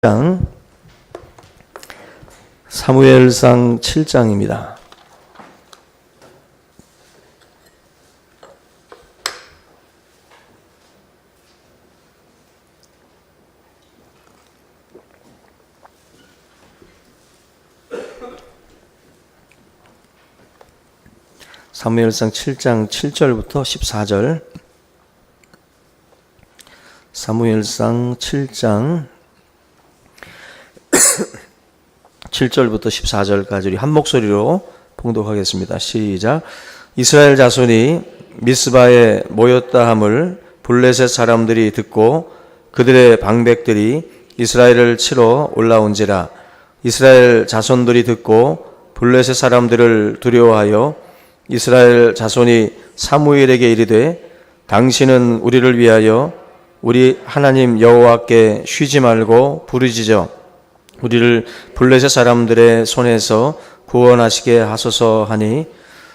장 사무엘상 7장입니다. 사무엘상 7장 7절부터 14절. 사무엘상 7장 7절부터 14절까지 우리 한 목소리로 봉독하겠습니다. 시작. 이스라엘 자손이 미스바에 모였다 함을 블레셋 사람들이 듣고 그들의 방백들이 이스라엘을 치러 올라온지라. 이스라엘 자손들이 듣고 블레셋 사람들을 두려워하여 이스라엘 자손이 사무엘에게 이르되 당신은 우리를 위하여 우리 하나님 여호와께 쉬지 말고 부르짖어 우리를 블레셋 사람들의 손에서 구원하시게 하소서 하니,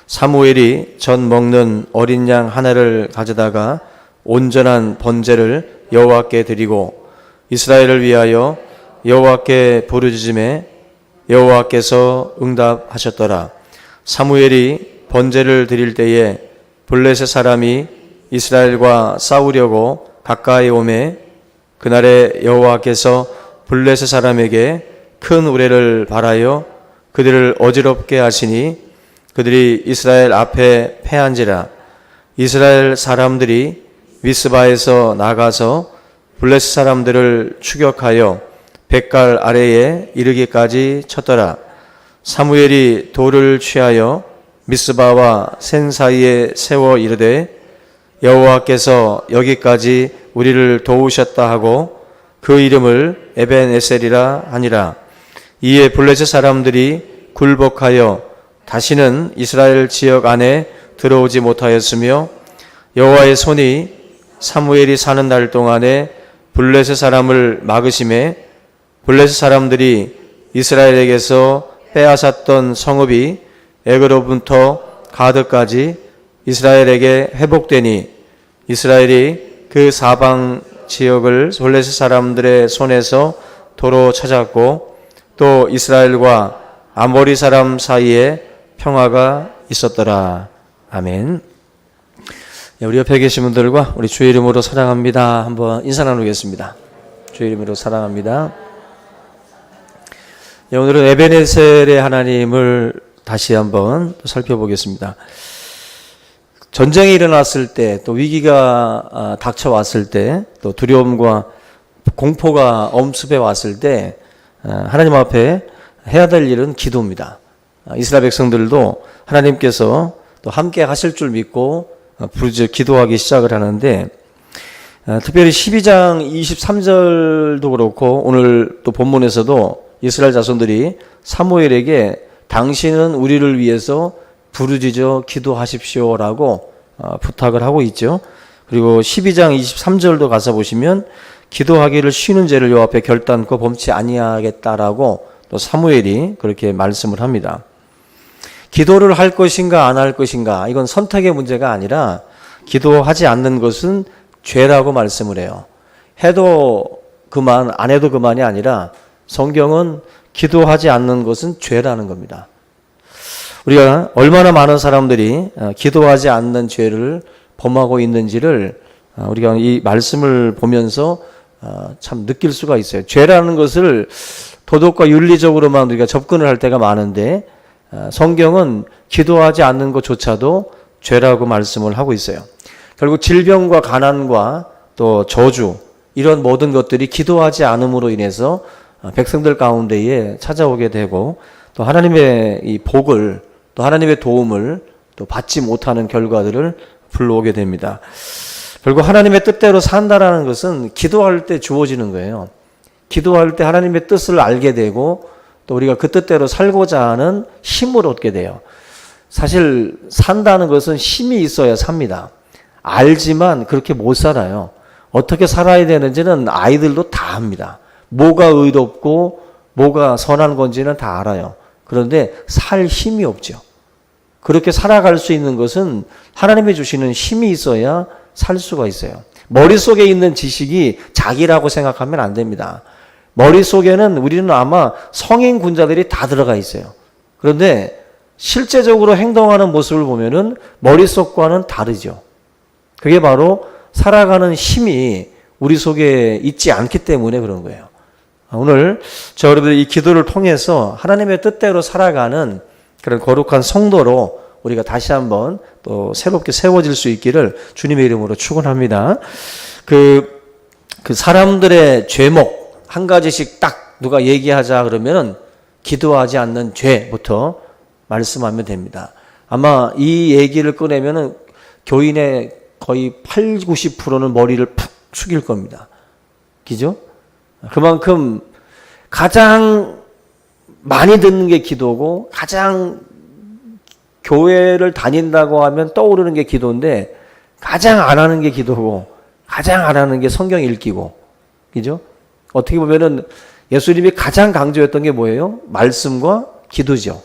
사무엘이 전 먹는 어린 양 하나를 가져다가 온전한 번제를 여호와께 드리고 이스라엘을 위하여 여호와께 부르짖음에 여호와께서 응답하셨더라. 사무엘이 번제를 드릴 때에 블레셋 사람이 이스라엘과 싸우려고 가까이 오매 그날에 여호와께서 블레셋 사람에게 큰 우레를 발하여 그들을 어지럽게 하시니 그들이 이스라엘 앞에 패한지라. 이스라엘 사람들이 미스바에서 나가서 블레셋 사람들을 추격하여 벳갈 아래에 이르기까지 쳤더라. 사무엘이 돌을 취하여 미스바와 센 사이에 세워 이르되 여호와께서 여기까지 우리를 도우셨다 하고 그 이름을 에벤에셀이라 하니라. 이에 블레셋 사람들이 굴복하여 다시는 이스라엘 지역 안에 들어오지 못하였으며 여호와의 손이 사무엘이 사는 날 동안에 블레셋 사람을 막으심에 블레셋 사람들이 이스라엘에게서 빼앗았던 성읍이 에그로부터 가드까지 이스라엘에게 회복되니 이스라엘이 그 사방 지역을 블레셋 사람들의 손에서 도로 찾았고 또 이스라엘과 아모리 사람 사이에 평화가 있었더라. 아멘. 우리 옆에 계신 분들과 우리 주의 이름으로 사랑합니다 한번 인사 나누겠습니다. 주의 이름으로 사랑합니다. 오늘은 에벤에셀의 하나님을 다시 한번 살펴보겠습니다. 전쟁이 일어났을 때, 또 위기가 닥쳐왔을 때, 또 두려움과 공포가 엄습해 왔을 때 하나님 앞에 해야 될 일은 기도입니다. 이스라엘 백성들도 하나님께서 또 함께 하실 줄 믿고 부르짖어 기도하기 시작을 하는데, 특별히 12장 23절도 그렇고 오늘 또 본문에서도 이스라엘 자손들이 사무엘에게 당신은 우리를 위해서 부르짖어 기도하십시오라고 부탁을 하고 있죠. 그리고 12장 23절도 가서 보시면 기도하기를 쉬는 죄를 여호와 앞에 결단코 범치 아니하겠다라고 또 사무엘이 그렇게 말씀을 합니다. 기도를 할 것인가 안 할 것인가, 이건 선택의 문제가 아니라 기도하지 않는 것은 죄라고 말씀을 해요. 해도 그만 안 해도 그만이 아니라 성경은 기도하지 않는 것은 죄라는 겁니다. 우리가 얼마나 많은 사람들이 기도하지 않는 죄를 범하고 있는지를 우리가 이 말씀을 보면서 참 느낄 수가 있어요. 죄라는 것을 도덕과 윤리적으로만 우리가 접근을 할 때가 많은데 성경은 기도하지 않는 것조차도 죄라고 말씀을 하고 있어요. 결국 질병과 가난과 또 저주, 이런 모든 것들이 기도하지 않음으로 인해서 백성들 가운데에 찾아오게 되고 또 하나님의 이 복을, 또 하나님의 도움을 또 받지 못하는 결과들을 불러오게 됩니다. 결국 하나님의 뜻대로 산다라는 것은 기도할 때 주어지는 거예요. 기도할 때 하나님의 뜻을 알게 되고 또 우리가 그 뜻대로 살고자 하는 힘을 얻게 돼요. 사실 산다는 것은 힘이 있어야 삽니다. 알지만 그렇게 못 살아요. 어떻게 살아야 되는지는 아이들도 다 압니다. 뭐가 의롭고 뭐가 선한 건지는 다 알아요. 그런데 살 힘이 없죠. 그렇게 살아갈 수 있는 것은 하나님이 주시는 힘이 있어야 살 수가 있어요. 머릿속에 있는 지식이 자기라고 생각하면 안 됩니다. 머릿속에는 우리는 아마 성인 군자들이 다 들어가 있어요. 그런데 실제적으로 행동하는 모습을 보면은 머릿속과는 다르죠. 그게 바로 살아가는 힘이 우리 속에 있지 않기 때문에 그런 거예요. 오늘 저 여러분들 이 기도를 통해서 하나님의 뜻대로 살아가는 그런 거룩한 성도로 우리가 다시 한번 또 새롭게 세워질 수 있기를 주님의 이름으로 축원합니다. 그 사람들의 죄목 한 가지씩 딱 누가 얘기하자 그러면은 기도하지 않는 죄부터 말씀하면 됩니다. 아마 이 얘기를 꺼내면은 교인의 거의 8, 90%는 머리를 푹 숙일 겁니다. 그죠? 그만큼 가장 많이 듣는 게 기도고 가장 교회를 다닌다고 하면 떠오르는 게 기도인데 가장 안 하는 게 기도고 가장 안 하는 게 성경 읽기고. 그죠? 어떻게 보면은 예수님이 가장 강조했던 게 뭐예요? 말씀과 기도죠.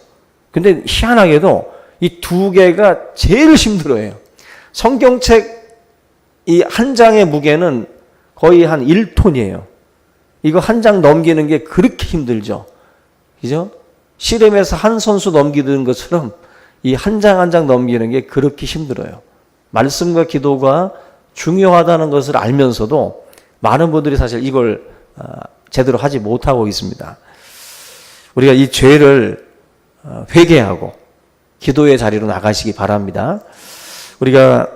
근데 희한하게도 이 두 개가 제일 힘들어요. 성경책 이 한 장의 무게는 거의 한 1톤이에요. 이거 한 장 넘기는 게 그렇게 힘들죠. 그죠? 씨름에서 한 선수 넘기는 것처럼 이 한 장 한 장 넘기는 게 그렇게 힘들어요. 말씀과 기도가 중요하다는 것을 알면서도 많은 분들이 사실 이걸 제대로 하지 못하고 있습니다. 우리가 이 죄를 회개하고 기도의 자리로 나가시기 바랍니다. 우리가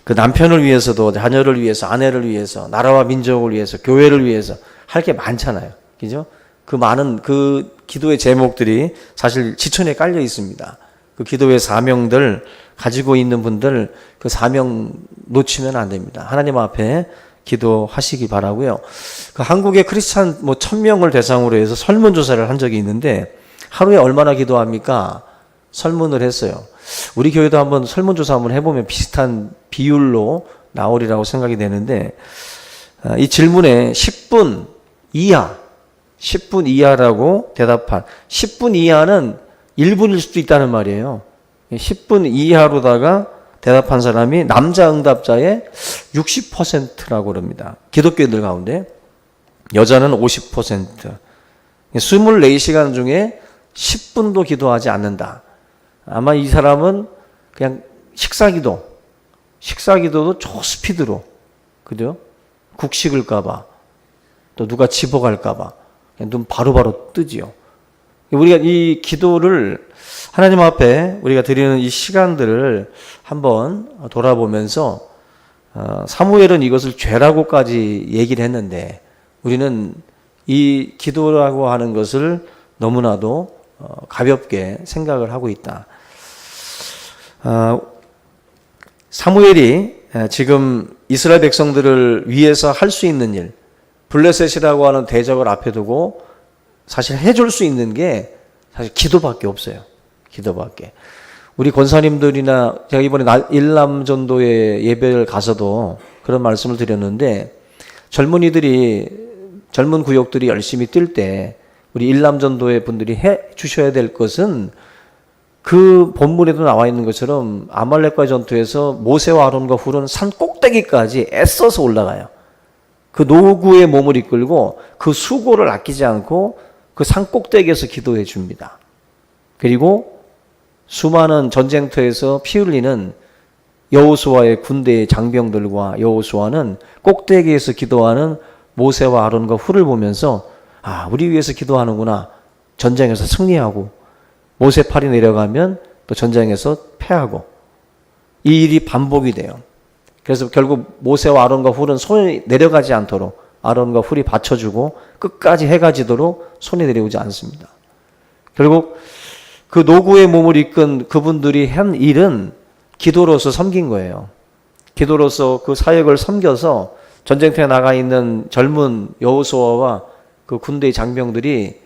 그 남편을 위해서도 자녀를 위해서 아내를 위해서 나라와 민족을 위해서 교회를 위해서 할 게 많잖아요. 그죠? 그 많은 그 기도의 제목들이 사실 지천에 깔려 있습니다. 그 기도의 사명들 가지고 있는 분들 그 사명 놓치면 안 됩니다. 하나님 앞에 기도하시기 바라고요. 그 한국의 크리스찬 1000명을 대상으로 해서 설문조사를 한 적이 있는데 하루에 얼마나 기도합니까? 설문을 했어요. 우리 교회도 한번 설문조사 한번 해보면 비슷한 비율로 나오리라고 생각이 되는데 이 질문에 10분 이하라고 대답한 10분 이하는 1분일 수도 있다는 말이에요. 10분 이하로다가 대답한 사람이 남자 응답자의 60%라고 그럽니다. 기독교인들 가운데 여자는 50%. 24시간 중에 10분도 기도하지 않는다. 아마 이 사람은 그냥 식사기도도 초스피드로, 그죠? 국 식을까봐, 또 누가 집어갈까봐, 눈 바로바로 뜨지요. 우리가 이 기도를 하나님 앞에 우리가 드리는 이 시간들을 한번 돌아보면서 사무엘은 이것을 죄라고까지 얘기를 했는데 우리는 이 기도라고 하는 것을 너무나도 가볍게 생각을 하고 있다. 사무엘이 지금 이스라엘 백성들을 위해서 할 수 있는 일, 블레셋이라고 하는 대적을 앞에 두고 사실 해줄 수 있는 게 사실 기도밖에 없어요. 기도밖에. 우리 권사님들이나 제가 이번에 일남전도회 예배를 가서도 그런 말씀을 드렸는데 젊은 구역들이 열심히 뛸 때 우리 일남전도회 분들이 해 주셔야 될 것은 그 본문에도 나와 있는 것처럼 아말렉과의 전투에서 모세와 아론과 훌은 산 꼭대기까지 애써서 올라가요. 그 노구의 몸을 이끌고 그 수고를 아끼지 않고 그 산 꼭대기에서 기도해 줍니다. 그리고 수많은 전쟁터에서 피 흘리는 여호수아의 군대의 장병들과 여호수아는 꼭대기에서 기도하는 모세와 아론과 훌을 보면서 우리 위해서 기도하는구나. 전쟁에서 승리하고 모세 팔이 내려가면 또 전쟁에서 패하고 이 일이 반복이 돼요. 그래서 결국 모세와 아론과 훌은 손이 내려가지 않도록 아론과 훌이 받쳐주고 끝까지 해가 지도록 손이 내려오지 않습니다. 결국 그 노구의 몸을 이끈 그분들이 한 일은 기도로서 섬긴 거예요. 기도로서 그 사역을 섬겨서 전쟁터에 나가 있는 젊은 여호수아와 그 군대의 장병들이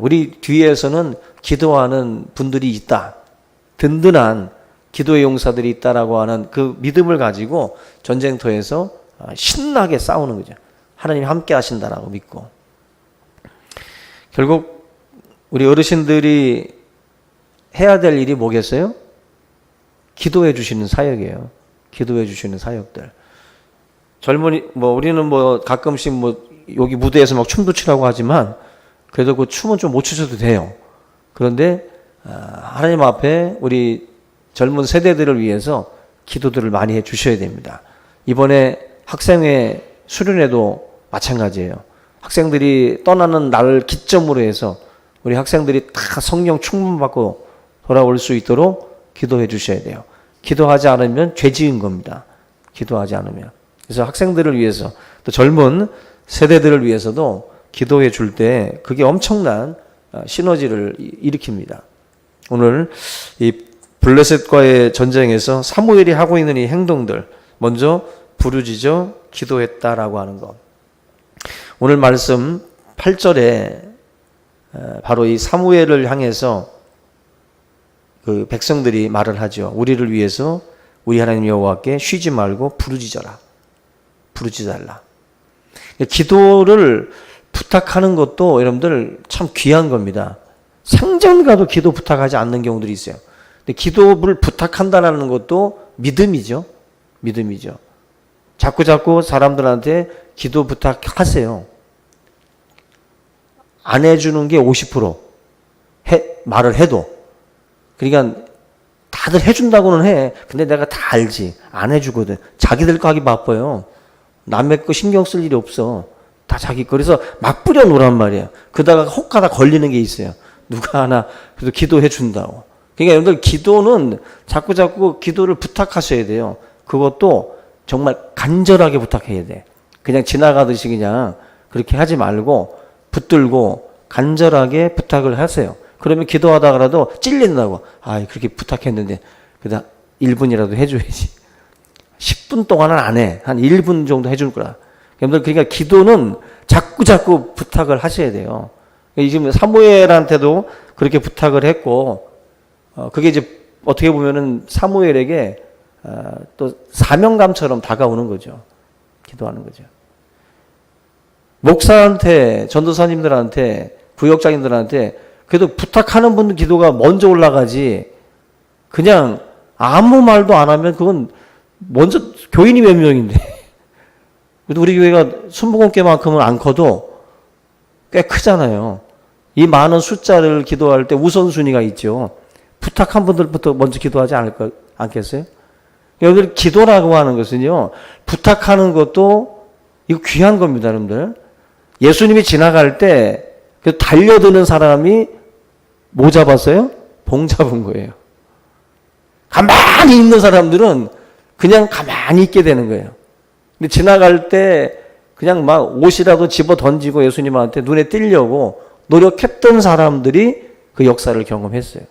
우리 뒤에서는 기도하는 분들이 있다. 든든한 기도의 용사들이 있다라고 하는 그 믿음을 가지고 전쟁터에서 신나게 싸우는 거죠. 하나님이 함께 하신다라고 믿고. 결국 우리 어르신들이 해야 될 일이 뭐겠어요? 기도해 주시는 사역이에요. 기도해 주시는 사역들. 젊은이 우리는 가끔씩 여기 무대에서 막 춤도 추라고 하지만 그래도 그 춤은 좀 못 추셔도 돼요. 그런데 하나님 앞에 우리 젊은 세대들을 위해서 기도들을 많이 해 주셔야 됩니다. 이번에 학생회 수련회도 마찬가지예요. 학생들이 떠나는 날 기점으로 해서 우리 학생들이 다 성령 충만받고 돌아올 수 있도록 기도해 주셔야 돼요. 기도하지 않으면 죄 지은 겁니다. 기도하지 않으면. 그래서 학생들을 위해서 또 젊은 세대들을 위해서도 기도해 줄 때 그게 엄청난 시너지를 일으킵니다. 오늘 이 블레셋과의 전쟁에서 사무엘이 하고 있는 이 행동들, 먼저 부르짖어 기도했다라고 하는 것. 오늘 말씀 8절에 바로 이 사무엘을 향해서 그 백성들이 말을 하죠. 우리를 위해서 우리 하나님 여호와께 쉬지 말고 부르짖어라. 부르짖어달라. 기도를 부탁하는 것도 여러분들 참 귀한 겁니다. 생전 가도 기도 부탁하지 않는 경우들이 있어요. 근데 기도를 부탁한다는 것도 믿음이죠. 믿음이죠. 자꾸 사람들한테 기도 부탁하세요. 안 해주는 게 50% 말을 해도. 그러니까 다들 해준다고는 해. 근데 내가 다 알지. 안 해주거든. 자기들 거 하기 바빠요. 남의 거 신경 쓸 일이 없어. 다 자기 거. 그래서 막 뿌려놓으란 말이에요. 그러다가 혹하다 걸리는 게 있어요. 누가 하나 그래도 기도해 준다고. 그러니까 여러분들 기도는 자꾸 기도를 부탁하셔야 돼요. 그것도 정말 간절하게 부탁해야 돼. 그냥 지나가듯이 그냥 그렇게 하지 말고 붙들고 간절하게 부탁을 하세요. 그러면 기도하다가라도 찔린다고. 아, 그렇게 부탁했는데 그다 1분이라도 해줘야지. 10분 동안은 안 해. 한 1분 정도 해줄 거라. 여러분들 그러니까 기도는 자꾸 부탁을 하셔야 돼요. 지금 사무엘한테도 그렇게 부탁을 했고, 그게 이제 어떻게 보면은 사무엘에게 또 사명감처럼 다가오는 거죠. 기도하는 거죠. 목사한테, 전도사님들한테, 구역장님들한테 그래도 부탁하는 분들 기도가 먼저 올라가지, 그냥 아무 말도 안 하면 그건 먼저, 교인이 몇 명인데. 그래도 우리 교회가 순복음교만큼은 안 커도 꽤 크잖아요. 이 많은 숫자를 기도할 때 우선순위가 있죠. 부탁한 분들부터 먼저 기도하지 않겠어요? 여러분들 기도라고 하는 것은요, 부탁하는 것도 이거 귀한 겁니다, 여러분들. 예수님이 지나갈 때 달려드는 사람이 뭐 잡았어요? 봉 잡은 거예요. 가만히 있는 사람들은 그냥 가만히 있게 되는 거예요. 근데 지나갈 때 그냥 막 옷이라도 집어 던지고 예수님한테 눈에 띄려고 노력했던 사람들이 그 역사를 경험했어요.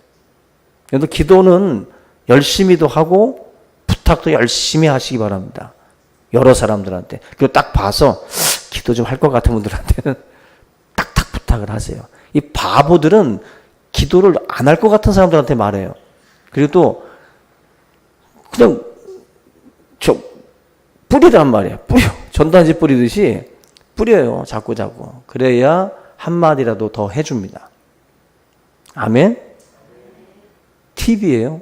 그래서 기도는 열심히도 하고 부탁도 열심히 하시기 바랍니다. 여러 사람들한테. 그리고 딱 봐서 기도 좀 할 것 같은 분들한테는 딱딱 부탁을 하세요. 이 바보들은 기도를 안 할 것 같은 사람들한테 말해요. 그리고 또 그냥 뿌리란 말이에요. 뿌려. 전단지 뿌리듯이 뿌려요. 자꾸. 그래야 한마디라도 더 해줍니다. 아멘? 팁이에요.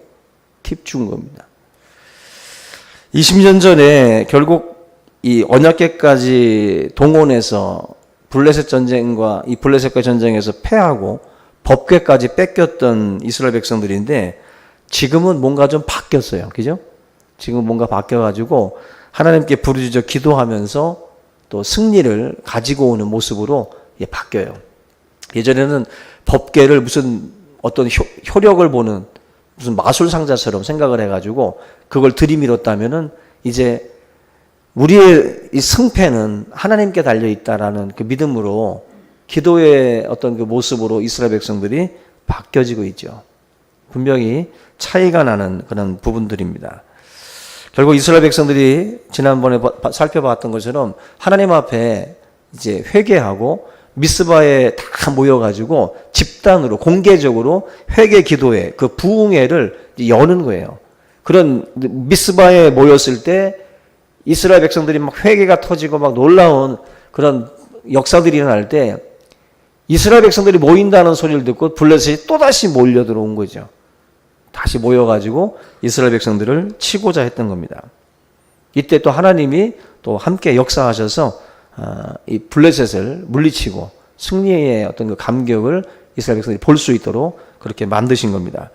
팁 준 겁니다. 20년 전에 결국 이 언약궤까지 동원해서 블레셋 전쟁과 이 블레셋과 전쟁에서 패하고 법궤까지 뺏겼던 이스라엘 백성들인데 지금은 뭔가 좀 바뀌었어요. 그죠? 지금 뭔가 바뀌어가지고 하나님께 부르짖어 기도하면서 또 승리를 가지고 오는 모습으로 바뀌어요. 예전에는 법궤를 무슨 어떤 효력을 보는 무슨 마술 상자처럼 생각을 해가지고 그걸 들이밀었다면은 이제 우리의 이 승패는 하나님께 달려 있다라는 그 믿음으로 기도의 어떤 그 모습으로 이스라엘 백성들이 바뀌어지고 있죠. 분명히 차이가 나는 그런 부분들입니다. 결국 이스라엘 백성들이 지난번에 살펴봤던 것처럼 하나님 앞에 이제 회개하고 미스바에 다 모여가지고 집단으로 공개적으로 회개 기도회 그 부흥회를 여는 거예요. 그런 미스바에 모였을 때 이스라엘 백성들이 막 회개가 터지고 막 놀라운 그런 역사들이 일어날 때 이스라엘 백성들이 모인다는 소리를 듣고 블레셋이 또다시 몰려 들어온 거죠. 다시 모여가지고 이스라엘 백성들을 치고자 했던 겁니다. 이때 또 하나님이 또 함께 역사하셔서 이 블레셋을 물리치고 승리의 어떤 그 감격을 이스라엘 백성들이 볼 수 있도록 그렇게 만드신 겁니다.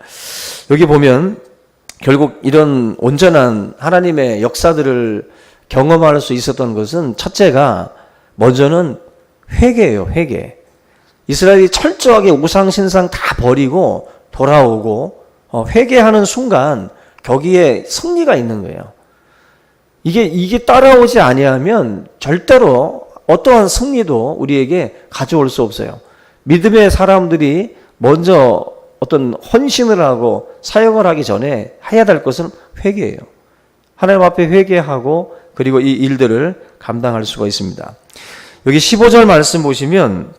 여기 보면 결국 이런 온전한 하나님의 역사들을 경험할 수 있었던 것은 첫째가 먼저는 회개예요. 회개. 이스라엘이 철저하게 우상 신상 다 버리고 돌아오고 회개하는 순간 거기에 승리가 있는 거예요. 이게 따라오지 아니하면 절대로 어떠한 승리도 우리에게 가져올 수 없어요. 믿음의 사람들이 먼저 어떤 헌신을 하고 사역을 하기 전에 해야 될 것은 회개예요. 하나님 앞에 회개하고 그리고 이 일들을 감당할 수가 있습니다. 여기 15절 말씀 보시면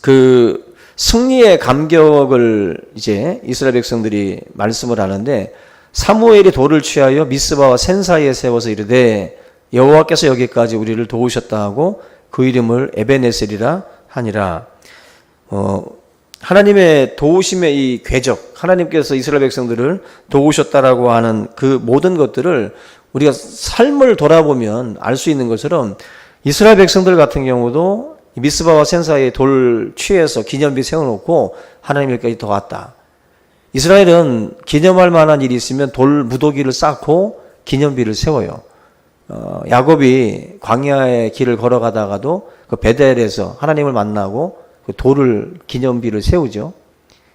그 승리의 감격을 이제 이스라엘 백성들이 말씀을 하는데 사무엘이 돌을 취하여 미스바와 센 사이에 세워서 이르되 여호와께서 여기까지 우리를 도우셨다 하고 그 이름을 에베네셀이라 하니라. 하나님의 도우심의 이 궤적, 하나님께서 이스라엘 백성들을 도우셨다라고 하는 그 모든 것들을 우리가 삶을 돌아보면 알 수 있는 것처럼 이스라엘 백성들 같은 경우도 미스바와 센 사이에 돌 취해서 기념비 세워놓고 하나님 일까지 도왔다. 이스라엘은 기념할 만한 일이 있으면 돌 무더기를 쌓고 기념비를 세워요. 야곱이 광야의 길을 걸어가다가도 그 베델에서 하나님을 만나고 그 돌을 기념비를 세우죠.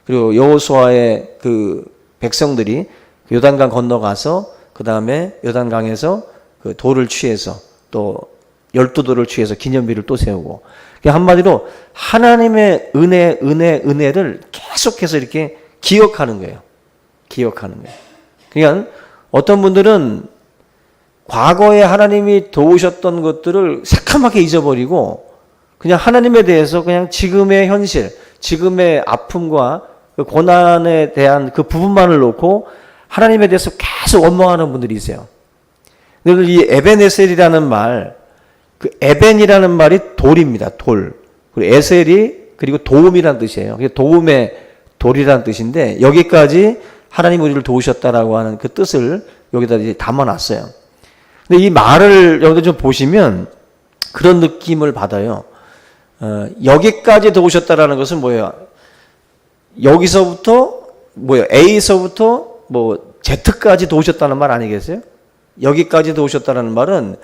그리고 여호수아의 그 백성들이 그 요단강 건너가서 그 다음에 요단강에서 그 돌을 취해서 또 12돌을 취해서 기념비를 또 세우고, 한마디로 하나님의 은혜를 계속해서 이렇게 기억하는 거예요. 기억하는 거예요. 그러니까 어떤 분들은 과거에 하나님이 도우셨던 것들을 새카맣게 잊어버리고 그냥 하나님에 대해서 그냥 지금의 현실, 지금의 아픔과 그 고난에 대한 그 부분만을 놓고 하나님에 대해서 계속 원망하는 분들이 있어요. 근데 이 에벤에셀이라는 말, 그 에벤이라는 말이 돌입니다. 돌. 그리고 에셀이 그리고 도움이라는 뜻이에요. 도움의 돌이라는 뜻인데 여기까지 하나님 우리를 도우셨다라고 하는 그 뜻을 여기다 이제 담아놨어요. 근데 이 말을 여기다 좀 보시면 그런 느낌을 받아요. 여기까지 도우셨다라는 것은 뭐예요? 여기서부터 뭐예요? A서부터 뭐 Z까지 도우셨다는 말 아니겠어요? 여기까지 도우셨다는 말은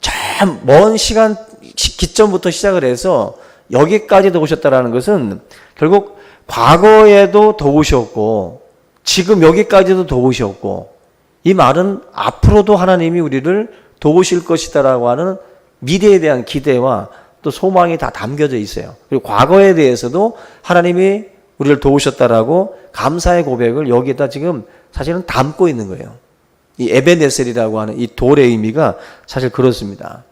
참 먼 시간 기점부터 시작을 해서 여기까지 도우셨다라는 것은 결국 과거에도 도우셨고 지금 여기까지도 도우셨고 이 말은 앞으로도 하나님이 우리를 도우실 것이다라고 하는 미래에 대한 기대와 또 소망이 다 담겨져 있어요. 그리고 과거에 대해서도 하나님이 우리를 도우셨다라고 감사의 고백을 여기에다 지금 사실은 담고 있는 거예요. 이 에베네셀이라고 하는 이 돌의 의미가 사실 그렇습니다.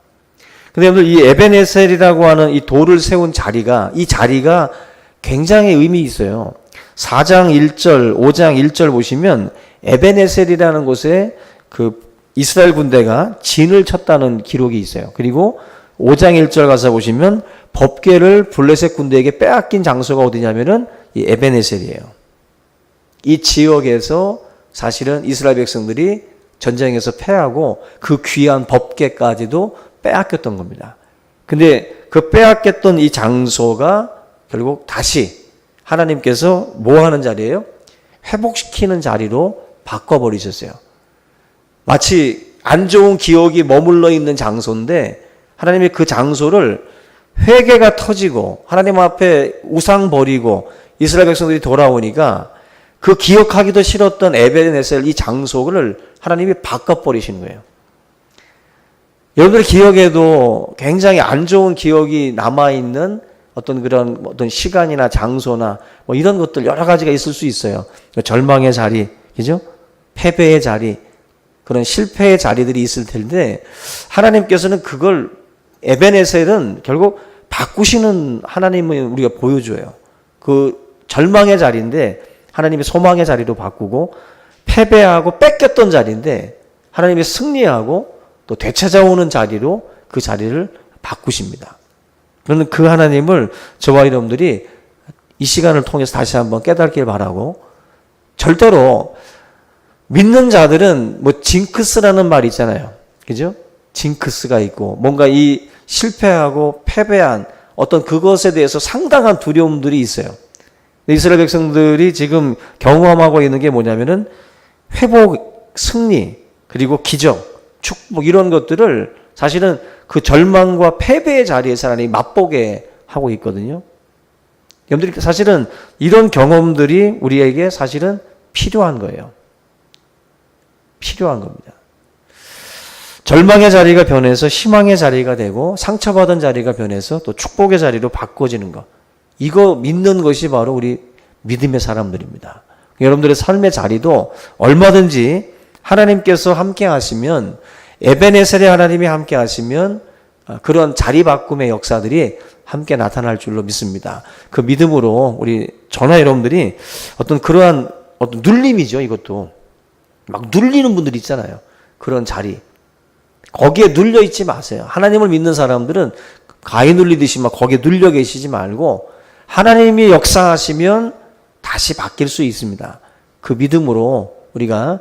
근데 여러분들 이 에베네셀이라고 하는 이 돌을 세운 자리가, 이 자리가 굉장히 의미 있어요. 4장 1절, 5장 1절 보시면 에베네셀이라는 곳에 그 이스라엘 군대가 진을 쳤다는 기록이 있어요. 그리고 5장 1절 가서 보시면 법궤를 블레셋 군대에게 빼앗긴 장소가 어디냐면은 이 에베네셀이에요. 이 지역에서 사실은 이스라엘 백성들이 전쟁에서 패하고 그 귀한 법궤까지도 빼앗겼던 겁니다. 근데 그 빼앗겼던 이 장소가 결국 다시 하나님께서 뭐 하는 자리예요? 회복시키는 자리로 바꿔버리셨어요. 마치 안 좋은 기억이 머물러 있는 장소인데 하나님이 그 장소를 회개가 터지고 하나님 앞에 우상 버리고 이스라엘 백성들이 돌아오니까 그 기억하기도 싫었던 에베네셀 이 장소를 하나님이 바꿔버리시는 거예요. 여러분들 기억에도 굉장히 안 좋은 기억이 남아있는 어떤 그런 어떤 시간이나 장소나 뭐 이런 것들 여러 가지가 있을 수 있어요. 절망의 자리, 그죠? 패배의 자리, 그런 실패의 자리들이 있을 텐데 하나님께서는 그걸 에베네셀은 결국 바꾸시는 하나님을 우리가 보여줘요. 그 절망의 자리인데 하나님의 소망의 자리로 바꾸고 패배하고 뺏겼던 자리인데 하나님의 승리하고 또 되찾아오는 자리로 그 자리를 바꾸십니다. 그러는 그 하나님을 저와 여러분들이 이 시간을 통해서 다시 한번 깨닫길 바라고, 절대로 믿는 자들은 뭐 징크스라는 말이 있잖아요. 그죠? 징크스가 있고 뭔가 이 실패하고 패배한 어떤 그것에 대해서 상당한 두려움들이 있어요. 이스라엘 백성들이 지금 경험하고 있는 게 뭐냐면은 회복, 승리, 그리고 기적, 축복 이런 것들을 사실은 그 절망과 패배의 자리에서 하나님이 맛보게 하고 있거든요. 여러분들이 사실은 이런 경험들이 우리에게 사실은 필요한 거예요. 필요한 겁니다. 절망의 자리가 변해서 희망의 자리가 되고 상처받은 자리가 변해서 또 축복의 자리로 바꿔지는 것. 이거 믿는 것이 바로 우리 믿음의 사람들입니다. 여러분들의 삶의 자리도 얼마든지 하나님께서 함께 하시면, 에베네셀의 하나님이 함께 하시면 그런 자리 바꿈의 역사들이 함께 나타날 줄로 믿습니다. 그 믿음으로 우리 저나 여러분들이 어떤 그러한 어떤 눌림이죠. 이것도 막 눌리는 분들이 있잖아요. 그런 자리. 거기에 눌려 있지 마세요. 하나님을 믿는 사람들은 가위 눌리듯이 막 거기에 눌려 계시지 말고 하나님이 역사하시면 다시 바뀔 수 있습니다. 그 믿음으로 우리가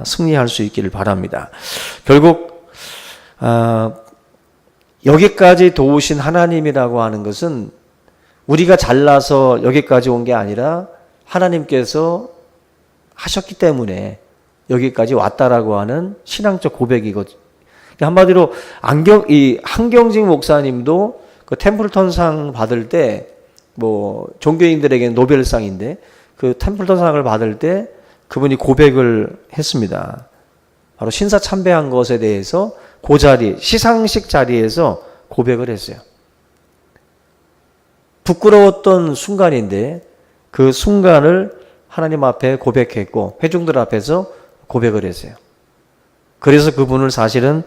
승리할 수 있기를 바랍니다. 결국 여기까지 도우신 하나님이라고 하는 것은 우리가 잘나서 여기까지 온 게 아니라 하나님께서 하셨기 때문에 여기까지 왔다라고 하는 신앙적 고백이거든요. 한마디로 한경직 목사님도 그 템플턴상 받을 때, 뭐 종교인들에게는 노벨상인데 그 템플턴상을 받을 때 그분이 고백을 했습니다. 바로 신사 참배한 것에 대해서 그 자리, 시상식 자리에서 고백을 했어요. 부끄러웠던 순간인데 그 순간을 하나님 앞에 고백했고 회중들 앞에서 고백을 했어요. 그래서 그분을 사실은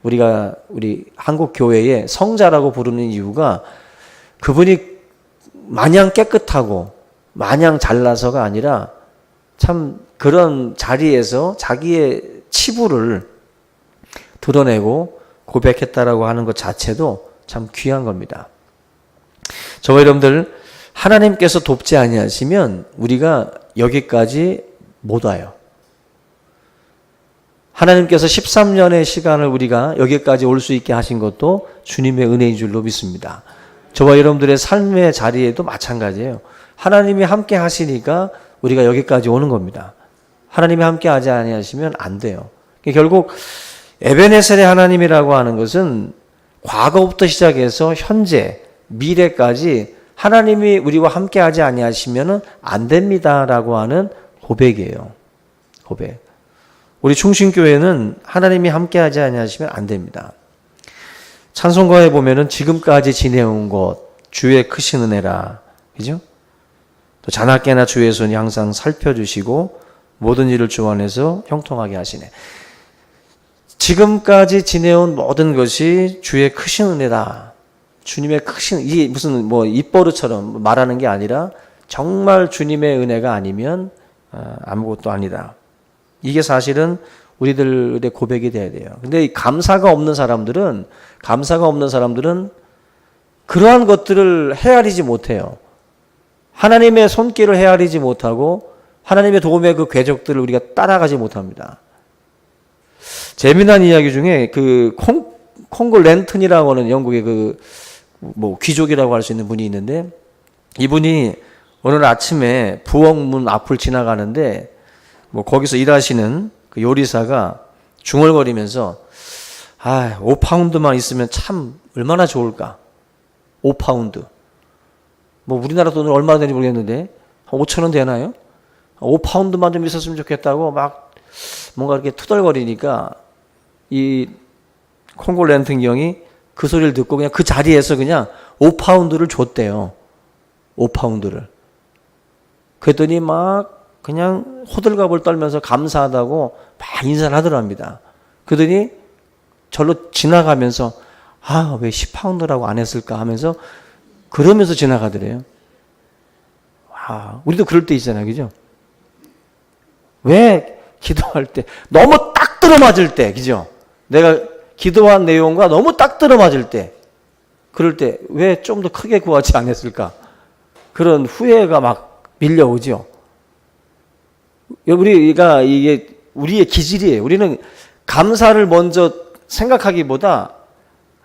우리 한국 교회의 성자라고 부르는 이유가 그분이 마냥 깨끗하고 마냥 잘나서가 아니라 참 그런 자리에서 자기의 치부를 드러내고 고백했다라고 하는 것 자체도 참 귀한 겁니다. 저와 여러분들, 하나님께서 돕지 아니하시면 우리가 여기까지 못 와요. 하나님께서 13년의 시간을 우리가 여기까지 올 수 있게 하신 것도 주님의 은혜인 줄로 믿습니다. 저와 여러분들의 삶의 자리에도 마찬가지예요. 하나님이 함께 하시니까 우리가 여기까지 오는 겁니다. 하나님이 함께 하지 아니하시면 안 돼요. 결국 에베네셀의 하나님이라고 하는 것은 과거부터 시작해서 현재, 미래까지 하나님이 우리와 함께 하지 아니하시면 안 됩니다라고 하는 고백이에요. 고백. 우리 충신교회는 하나님이 함께 하지 아니하시면 안 됩니다. 찬송가에 보면은 지금까지 지내온 것 주의 크신 은혜라. 그죠? 또 자나깨나 주의 손이 항상 살펴주시고 모든 일을 주 안에서 형통하게 하시네. 지금까지 지내온 모든 것이 주의 크신 은혜다. 주님의 크신, 이게 무슨 뭐 입버릇처럼 말하는 게 아니라 정말 주님의 은혜가 아니면 아무것도 아니다. 이게 사실은 우리들의 고백이 돼야 돼요. 근데 이 감사가 없는 사람들은 그러한 것들을 헤아리지 못해요. 하나님의 손길을 헤아리지 못하고 하나님의 도움의 그 궤적들을 우리가 따라가지 못합니다. 재미난 이야기 중에 그 콩고 랜튼이라고 하는 영국의 그 뭐 귀족이라고 할 수 있는 분이 있는데, 이분이 오늘 아침에 부엌문 앞을 지나가는데 뭐 거기서 일하시는 그 요리사가 중얼거리면서 5파운드만 있으면 참 얼마나 좋을까. 5파운드. 뭐 우리나라 돈으로 얼마 되는지 모르겠는데 한 5,000원 되나요? 5파운드만 좀 있었으면 좋겠다고 막 뭔가 이렇게 투덜거리니까 이 콩고 랜튼 경이 그 소리를 듣고 그냥 그 자리에서 그냥 5파운드를 줬대요. 5파운드를. 그랬더니 막 그냥 호들갑을 떨면서 감사하다고 막 인사를 하더랍니다. 그러더니 절로 지나가면서 왜 10파운드라고 안 했을까 하면서 그러면서 지나가더래요. 우리도 그럴 때 있잖아요. 그죠? 왜 기도할 때 너무 딱 들어맞을 때, 그죠? 내가 기도한 내용과 너무 딱 들어맞을 때, 그럴 때 왜 좀 더 크게 구하지 않았을까? 그런 후회가 막 밀려오죠. 우리가 이게 우리의 기질이에요. 우리는 감사를 먼저 생각하기보다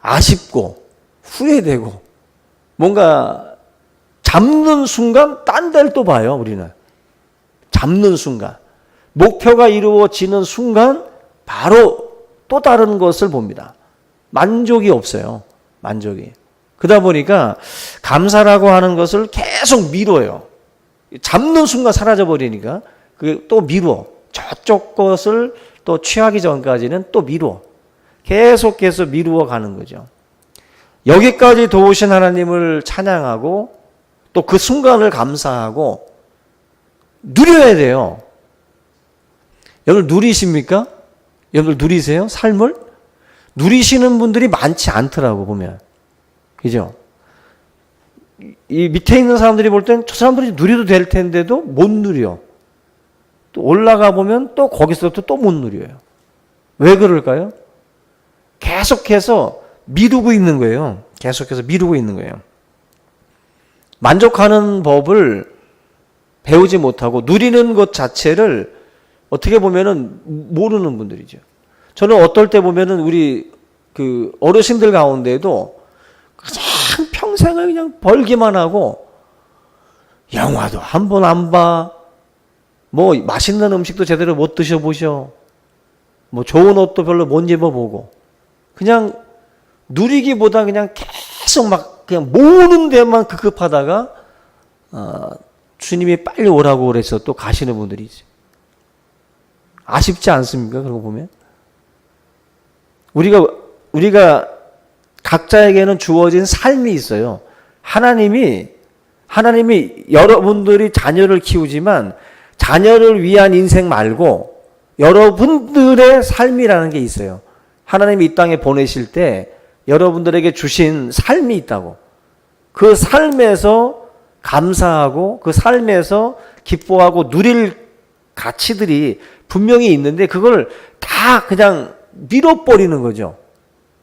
아쉽고 후회되고 뭔가 잡는 순간 딴 데를 또 봐요. 우리는 잡는 순간 목표가 이루어지는 순간 바로 또 다른 것을 봅니다. 만족이 없어요. 만족이. 그러다 보니까 감사라고 하는 것을 계속 미뤄요. 잡는 순간 사라져버리니까 그게 또 미뤄. 저쪽 것을 또 취하기 전까지는 또 미뤄. 계속해서 미루어 가는 거죠. 여기까지 도우신 하나님을 찬양하고 또 그 순간을 감사하고 누려야 돼요. 여러분 누리십니까? 여러분 누리세요? 삶을? 누리시는 분들이 많지 않더라고 보면. 그죠? 이 밑에 있는 사람들이 볼 땐 저 사람들이 누려도 될 텐데도 못 누려. 또 올라가 보면 또 거기서부터 또 못 누려요. 왜 그럴까요? 계속해서 미루고 있는 거예요. 계속해서 미루고 있는 거예요. 만족하는 법을 배우지 못하고 누리는 것 자체를 어떻게 보면은 모르는 분들이죠. 저는 어떨 때 보면은 우리 그 어르신들 가운데도 그냥 평생을 그냥 벌기만 하고 영화도 한 번 안 봐. 뭐 맛있는 음식도 제대로 못 드셔보셔. 뭐 좋은 옷도 별로 못 입어보고. 그냥 누리기보다 그냥 계속 막 그냥 모으는 데만 급급하다가 주님이 빨리 오라고 그래서 또 가시는 분들이 있어요. 아쉽지 않습니까? 그런 거 보면. 우리가 각자에게는 주어진 삶이 있어요. 하나님이 여러분들이 자녀를 키우지만 자녀를 위한 인생 말고 여러분들의 삶이라는 게 있어요. 하나님이 이 땅에 보내실 때 여러분들에게 주신 삶이 있다고. 그 삶에서 감사하고 그 삶에서 기뻐하고 누릴 가치들이 분명히 있는데 그걸 다 그냥 밀어버리는 거죠.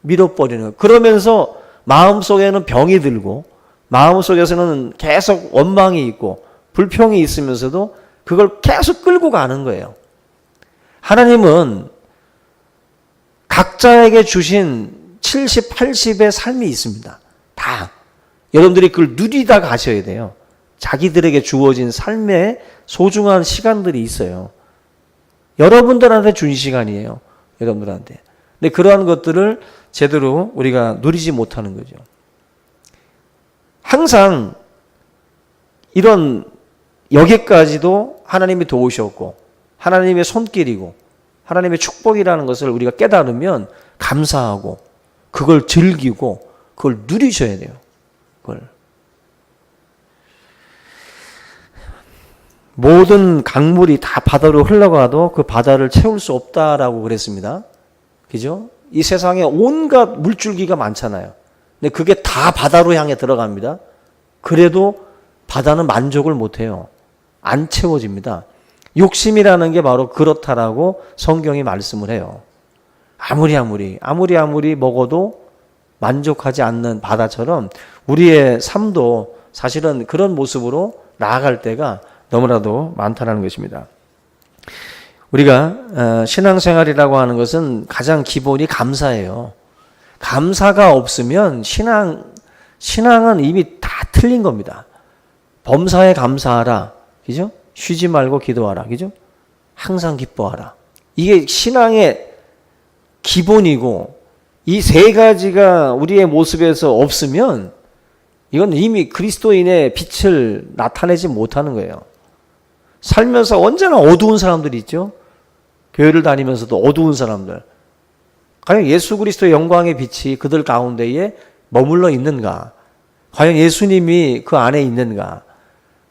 밀어버리는 거. 그러면서 마음속에는 병이 들고 마음속에서는 계속 원망이 있고 불평이 있으면서도 그걸 계속 끌고 가는 거예요. 하나님은 각자에게 주신 70, 80의 삶이 있습니다. 다. 여러분들이 그걸 누리다 가셔야 돼요. 자기들에게 주어진 삶의 소중한 시간들이 있어요. 여러분들한테 준 시간이에요. 여러분들한테. 근데 그러한 것들을 제대로 우리가 누리지 못하는 거죠. 항상 이런 여기까지도 하나님이 도우셨고 하나님의 손길이고 하나님의 축복이라는 것을 우리가 깨달으면 감사하고 그걸 즐기고 그걸 누리셔야 돼요. 그걸. 모든 강물이 다 바다로 흘러가도 그 바다를 채울 수 없다라고 그랬습니다. 그죠? 이 세상에 온갖 물줄기가 많잖아요. 근데 그게 다 바다로 향해 들어갑니다. 그래도 바다는 만족을 못해요. 안 채워집니다. 욕심이라는 게 바로 그렇다라고 성경이 말씀을 해요. 아무리 먹어도 만족하지 않는 바다처럼 우리의 삶도 사실은 그런 모습으로 나아갈 때가 너무나도 많다는 것입니다. 우리가 신앙생활이라고 하는 것은 가장 기본이 감사예요. 감사가 없으면 신앙은 이미 다 틀린 겁니다. 범사에 감사하라. 그죠? 쉬지 말고 기도하라. 그죠? 항상 기뻐하라. 이게 신앙의 기본이고 이 세 가지가 우리의 모습에서 없으면 이건 이미 그리스도인의 빛을 나타내지 못하는 거예요. 살면서 언제나 어두운 사람들이 있죠. 교회를 다니면서도 어두운 사람들. 과연 예수 그리스도의 영광의 빛이 그들 가운데에 머물러 있는가? 과연 예수님이 그 안에 있는가?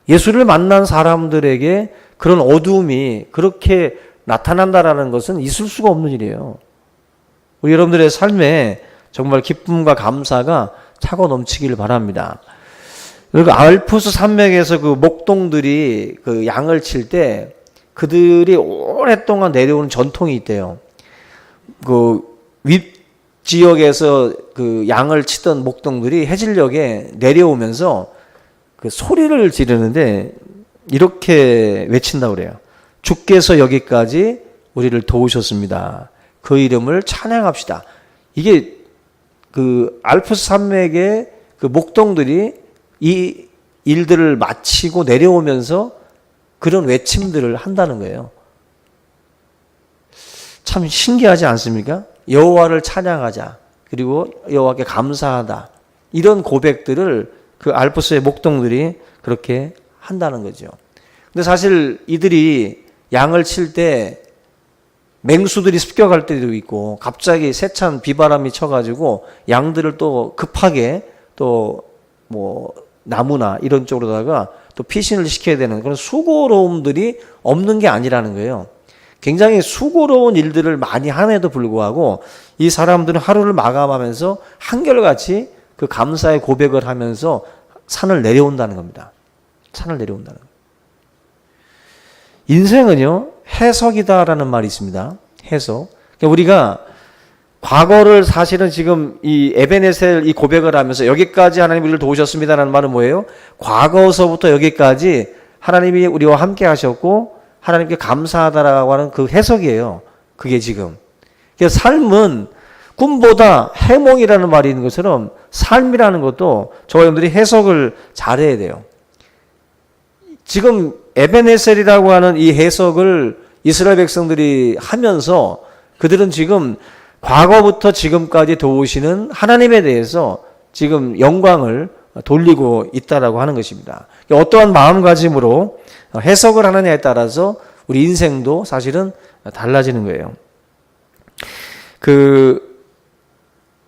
예수를 만난 사람들에게 그런 어두움이 그렇게 나타난다라는 것은 있을 수가 없는 일이에요. 우리 여러분들의 삶에 정말 기쁨과 감사가 차고 넘치기를 바랍니다. 그리고 알프스 산맥에서 그 목동들이 그 양을 칠 때 그들이 오랫동안 내려오는 전통이 있대요. 그 윗 지역에서 그 양을 치던 목동들이 해질녘에 내려오면서 그 소리를 지르는데 이렇게 외친다고 그래요. 주께서 여기까지 우리를 도우셨습니다. 그 이름을 찬양합시다. 이게 그 알프스 산맥의 그 목동들이 이 일들을 마치고 내려오면서 그런 외침들을 한다는 거예요. 참 신기하지 않습니까? 여호와를 찬양하자. 그리고 여호와께 감사하다. 이런 고백들을 그 알프스의 목동들이 그렇게 한다는 거죠. 근데 사실 이들이 양을 칠 때 맹수들이 습격할 때도 있고 갑자기 세찬 비바람이 쳐가지고 양들을 또 급하게 또 뭐 나무나 이런 쪽으로다가 또 피신을 시켜야 되는 그런 수고로움들이 없는 게 아니라는 거예요. 굉장히 수고로운 일들을 많이 함에도 불구하고 이 사람들은 하루를 마감하면서 한결같이 그 감사의 고백을 하면서 산을 내려온다는 겁니다. 산을 내려온다는 거예요. 인생은요, 해석이다라는 말이 있습니다. 해석. 그러니까 우리가 과거를 사실은 지금 이 에베네셀 이 고백을 하면서 여기까지 하나님 우리를 도우셨습니다라는 말은 뭐예요? 과거서부터 여기까지 하나님이 우리와 함께 하셨고 하나님께 감사하다라고 하는 그 해석이에요. 그게 지금. 그러니까 삶은 꿈보다 해몽이라는 말이 있는 것처럼 삶이라는 것도 저와 여러분들이 해석을 잘해야 돼요. 지금 에베네셀이라고 하는 이 해석을 이스라엘 백성들이 하면서 그들은 지금 과거부터 지금까지 도우시는 하나님에 대해서 지금 영광을 돌리고 있다라고 하는 것입니다. 어떠한 마음가짐으로 해석을 하느냐에 따라서 우리 인생도 사실은 달라지는 거예요. 그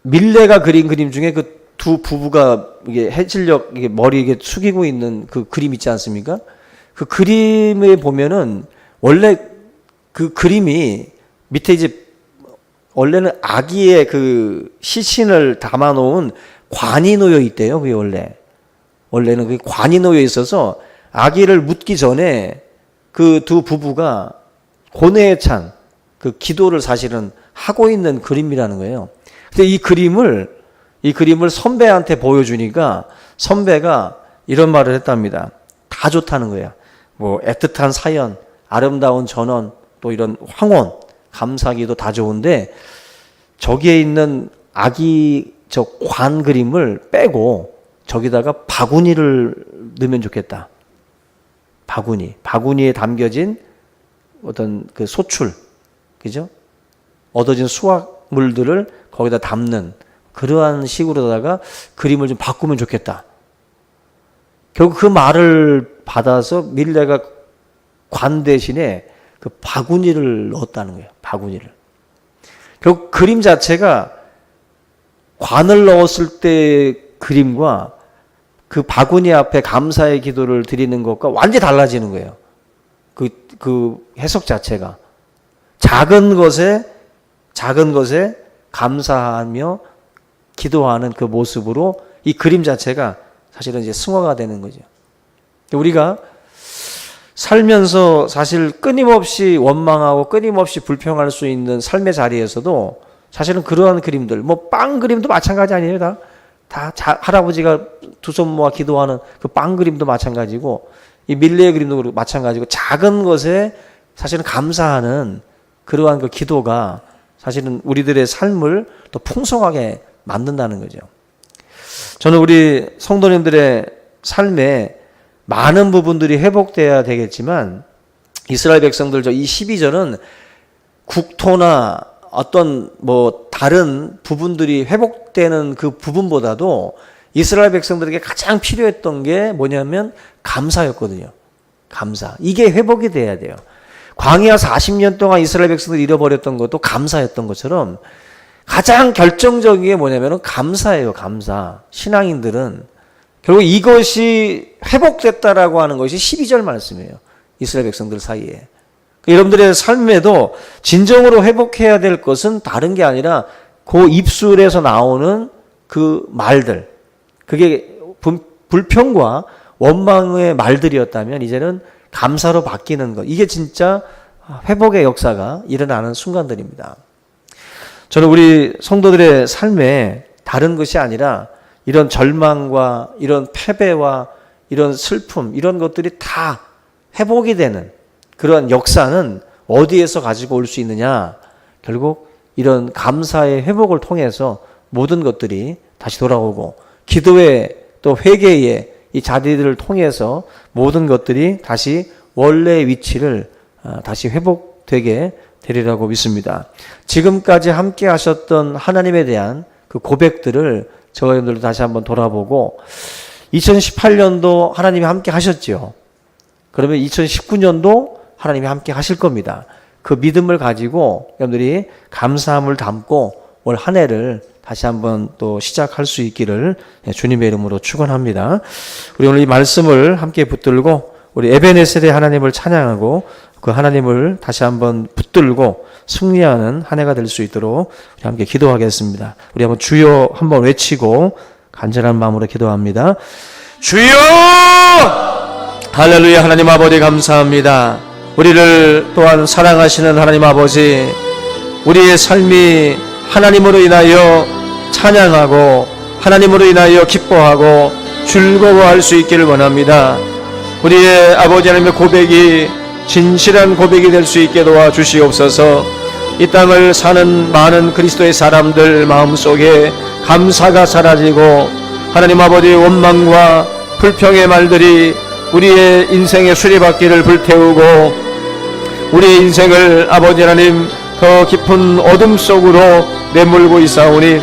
밀레가 그린 그림 중에 그 두 부부가 이게 해질녘 이게 머리 이게 숙이고 있는 그 그림 있지 않습니까? 그 그림에 보면은 원래 그 그림이 밑에 이제 원래는 아기의 그 시신을 담아놓은 관이 놓여 있대요. 그게 원래는 그 관이 놓여 있어서 아기를 묻기 전에 그 두 부부가 고뇌에 찬 그 기도를 사실은 하고 있는 그림이라는 거예요. 근데 이 그림을 선배한테 보여주니까 선배가 이런 말을 했답니다. 다 좋다는 거야. 뭐 애틋한 사연, 아름다운 전원, 또 이런 황혼, 감사기도 다 좋은데 저기에 있는 아기 저 관 그림을 빼고 저기다가 바구니를 넣으면 좋겠다. 바구니에 담겨진 어떤 그 소출, 그죠? 얻어진 수확물들을 거기다 담는 그러한 식으로다가 그림을 좀 바꾸면 좋겠다. 결국 그 말을 받아서 밀레가 관 대신에 그 바구니를 넣었다는 거예요. 바구니를. 결국 그림 자체가 관을 넣었을 때 그림과 그 바구니 앞에 감사의 기도를 드리는 것과 완전히 달라지는 거예요. 그 해석 자체가. 작은 것에 감사하며 기도하는 그 모습으로 이 그림 자체가 사실은 이제 승화가 되는 거죠. 우리가 살면서 사실 끊임없이 원망하고 끊임없이 불평할 수 있는 삶의 자리에서도 사실은 그러한 그림들, 뭐 빵 그림도 마찬가지 아니에요, 다 할아버지가 두 손 모아 기도하는 그 빵 그림도 마찬가지고, 이 밀레의 그림도 마찬가지고, 작은 것에 사실은 감사하는 그러한 그 기도가 사실은 우리들의 삶을 더 풍성하게 만든다는 거죠. 저는 우리 성도님들의 삶에 많은 부분들이 회복돼야 되겠지만 이스라엘 백성들 이 12절은 국토나 어떤 뭐 다른 부분들이 회복되는 그 부분보다도 이스라엘 백성들에게 가장 필요했던 게 뭐냐면 감사였거든요. 감사. 이게 회복이 돼야 돼요. 광야 40년 동안 이스라엘 백성들이 잃어버렸던 것도 감사였던 것처럼 가장 결정적인 게 뭐냐면 감사예요. 감사. 신앙인들은 결국 이것이 회복됐다라고 하는 것이 12절 말씀이에요. 이스라엘 백성들 사이에. 여러분들의 삶에도 진정으로 회복해야 될 것은 다른 게 아니라 그 입술에서 나오는 그 말들. 그게 불평과 원망의 말들이었다면 이제는 감사로 바뀌는 것. 이게 진짜 회복의 역사가 일어나는 순간들입니다. 저는 우리 성도들의 삶에 다른 것이 아니라 이런 절망과 이런 패배와 이런 슬픔, 이런 것들이 다 회복이 되는 그러한 역사는 어디에서 가지고 올 수 있느냐? 결국 이런 감사의 회복을 통해서 모든 것들이 다시 돌아오고, 기도의 또 회개의 이 자리들을 통해서 모든 것들이 다시 원래의 위치를 다시 회복되게 되리라고 믿습니다. 지금까지 함께 하셨던 하나님에 대한 그 고백들을 저와 여러분들도 다시 한번 돌아보고, 2018년도 하나님이 함께 하셨죠. 그러면 2019년도 하나님이 함께 하실 겁니다. 그 믿음을 가지고 여러분들이 감사함을 담고 올 한 해를 다시 한번 또 시작할 수 있기를 주님의 이름으로 축원합니다. 우리 오늘 이 말씀을 함께 붙들고 우리 에베네셀의 하나님을 찬양하고 그 하나님을 다시 한번 붙들고 승리하는 한 해가 될 수 있도록 우리 함께 기도하겠습니다. 우리 한번 주여 한번 외치고 간절한 마음으로 기도합니다. 주여! 할렐루야. 하나님 아버지 감사합니다. 우리를 또한 사랑하시는 하나님 아버지, 우리의 삶이 하나님으로 인하여 찬양하고 하나님으로 인하여 기뻐하고 즐거워할 수 있기를 원합니다. 우리의 아버지 하나님의 고백이 진실한 고백이 될 수 있게 도와주시옵소서. 이 땅을 사는 많은 그리스도의 사람들 마음속에 감사가 사라지고 하나님 아버지 원망과 불평의 말들이 우리의 인생의 수리바퀴를 불태우고 우리의 인생을 아버지 하나님 더 깊은 어둠 속으로 내몰고 있사오니,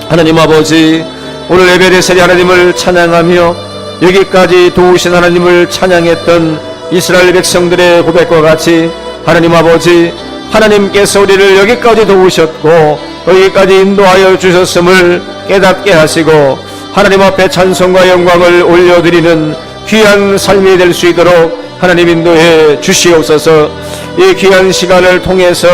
하나님 아버지 오늘 에베네셀의 하나님을 찬양하며 여기까지 도우신 하나님을 찬양했던 이스라엘 백성들의 고백과 같이 하나님 아버지, 하나님께서 우리를 여기까지 도우셨고 여기까지 인도하여 주셨음을 깨닫게 하시고 하나님 앞에 찬송과 영광을 올려드리는 귀한 삶이 될 수 있도록 하나님 인도해 주시옵소서. 이 귀한 시간을 통해서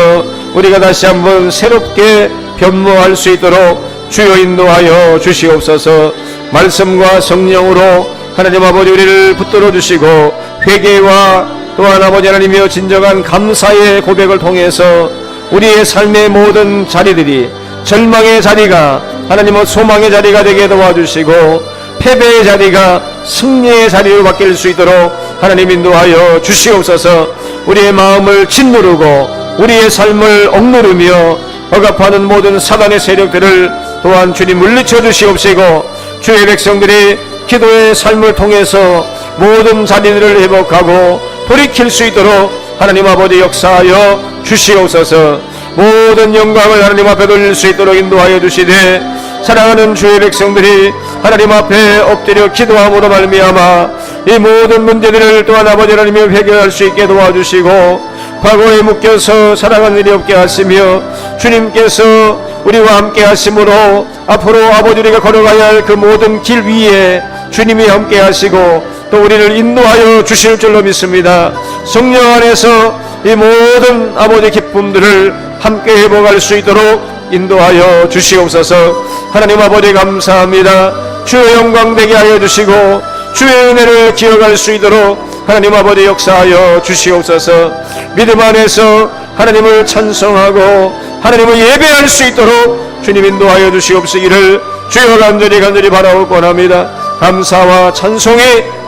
우리가 다시 한번 새롭게 변모할 수 있도록 주여 인도하여 주시옵소서. 말씀과 성령으로 하나님 아버지 우리를 붙들어 주시고 회개와 또한 아버지 하나님이여 진정한 감사의 고백을 통해서 우리의 삶의 모든 자리들이 절망의 자리가 하나님의 소망의 자리가 되게 도와주시고 패배의 자리가 승리의 자리로 바뀔 수 있도록 하나님 인도하여 주시옵소서. 우리의 마음을 짓누르고 우리의 삶을 억누르며 억압하는 모든 사단의 세력들을 또한 주님 물리쳐 주시옵시고 주의 백성들이 기도의 삶을 통해서 모든 자리들을 회복하고 돌이킬 수 있도록 하나님 아버지 역사하여 주시옵소서. 모든 영광을 하나님 앞에 돌릴 수 있도록 인도하여 주시되 사랑하는 주의 백성들이 하나님 앞에 엎드려 기도함으로 말미암아 이 모든 문제들을 또한 아버지 하나님이 해결할 수 있게 도와주시고 과거에 묶여서 살아가는 일이 없게 하시며 주님께서 우리와 함께 하심으로 앞으로 아버지 우리가 걸어가야 할 그 모든 길 위에 주님이 함께 하시고 또 우리를 인도하여 주실 줄로 믿습니다. 성령 안에서 이 모든 아버지 기쁨들을 함께 회복할 수 있도록 인도하여 주시옵소서. 하나님 아버지 감사합니다. 주의 영광 되게 하여 주시고 주의 은혜를 기억할 수 있도록 하나님 아버지 역사하여 주시옵소서. 믿음 안에서 하나님을 찬송하고 하나님을 예배할 수 있도록 주님 인도하여 주시옵시기를 주여 간절히 바라옵고 원합니다. 감사와 찬송이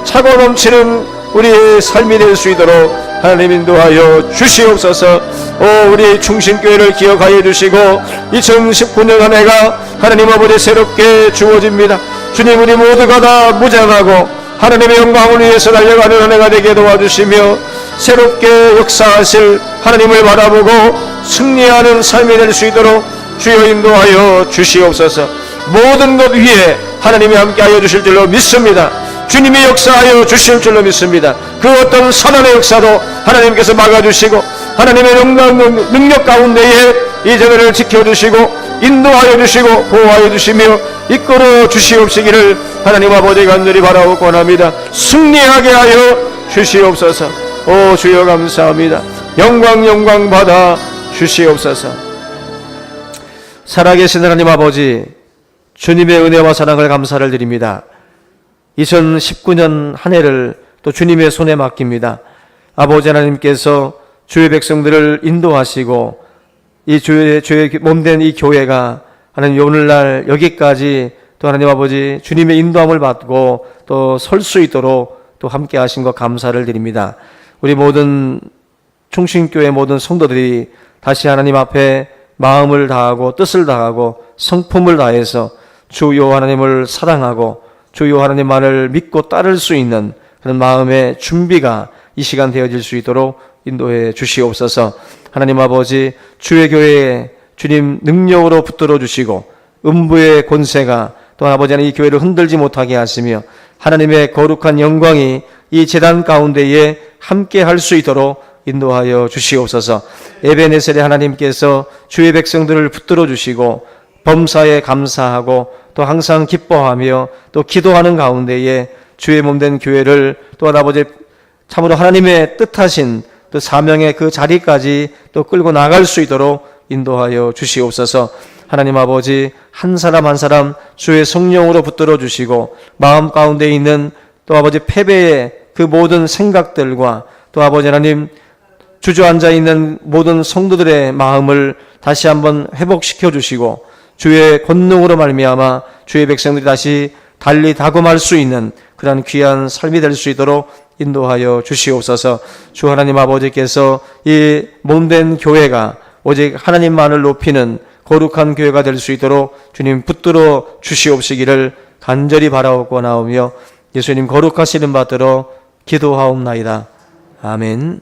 차고 넘치는 우리의 삶이 될 수 있도록 하나님 인도하여 주시옵소서. 우리 충신교회를 기억하여 주시고 2019년 한 해가 하나님 아버지 새롭게 주어집니다. 주님 우리 모두가 다 무장하고 하나님의 영광을 위해서 달려가는 한 해가 되게 도와주시며 새롭게 역사하실 하나님을 바라보고 승리하는 삶이 될 수 있도록 주여 인도하여 주시옵소서. 모든 것 위에 하나님이 함께하여 주실 줄로 믿습니다. 주님이 역사하여 주실 줄로 믿습니다. 그 어떤 선한의 역사도 하나님께서 막아주시고 하나님의 영광 능력 가운데에 이 자들을 지켜주시고 인도하여 주시고 보호하여 주시며 이끌어 주시옵시기를 하나님 아버지 간절히 바라옵고 원합니다. 승리하게 하여 주시옵소서. 주여 감사합니다. 영광 받아 주시옵소서. 살아계신 하나님 아버지, 주님의 은혜와 사랑을 감사를 드립니다. 2019년 한 해를 또 주님의 손에 맡깁니다. 아버지 하나님께서 주의 백성들을 인도하시고 이 주의 몸된 이 교회가 하나님 오늘날 여기까지 또 하나님 아버지 주님의 인도함을 받고 또 설 수 있도록 또 함께 하신 것 감사를 드립니다. 우리 모든 충신교회 모든 성도들이 다시 하나님 앞에 마음을 다하고 뜻을 다하고 성품을 다해서 주요 하나님을 사랑하고 주요 하나님만을 믿고 따를 수 있는 그런 마음의 준비가 이 시간 되어질 수 있도록 인도해 주시옵소서. 하나님 아버지, 주의 교회에 주님 능력으로 붙들어 주시고 음부의 권세가 또 아버지 하나님 이 교회를 흔들지 못하게 하시며 하나님의 거룩한 영광이 이 제단 가운데에 함께 할 수 있도록 인도하여 주시옵소서. 에베네셀의 하나님께서 주의 백성들을 붙들어 주시고 범사에 감사하고 또 항상 기뻐하며 또 기도하는 가운데에 주의 몸된 교회를 또한 아버지 참으로 하나님의 뜻하신 또 사명의 그 자리까지 또 끌고 나갈 수 있도록 인도하여 주시옵소서. 하나님 아버지, 한 사람 한 사람 주의 성령으로 붙들어 주시고 마음 가운데 있는 또 아버지 패배의 그 모든 생각들과 또 아버지 하나님 주저앉아 있는 모든 성도들의 마음을 다시 한번 회복시켜 주시고 주의 권능으로 말미암아 주의 백성들이 다시 달리 다금할 수 있는 그러한 귀한 삶이 될 수 있도록 인도하여 주시옵소서. 주 하나님 아버지께서 이 몸된 교회가 오직 하나님만을 높이는 거룩한 교회가 될 수 있도록 주님 붙들어 주시옵시기를 간절히 바라옵고나오며 예수님 거룩하시는 받들어 기도하옵나이다. 아멘.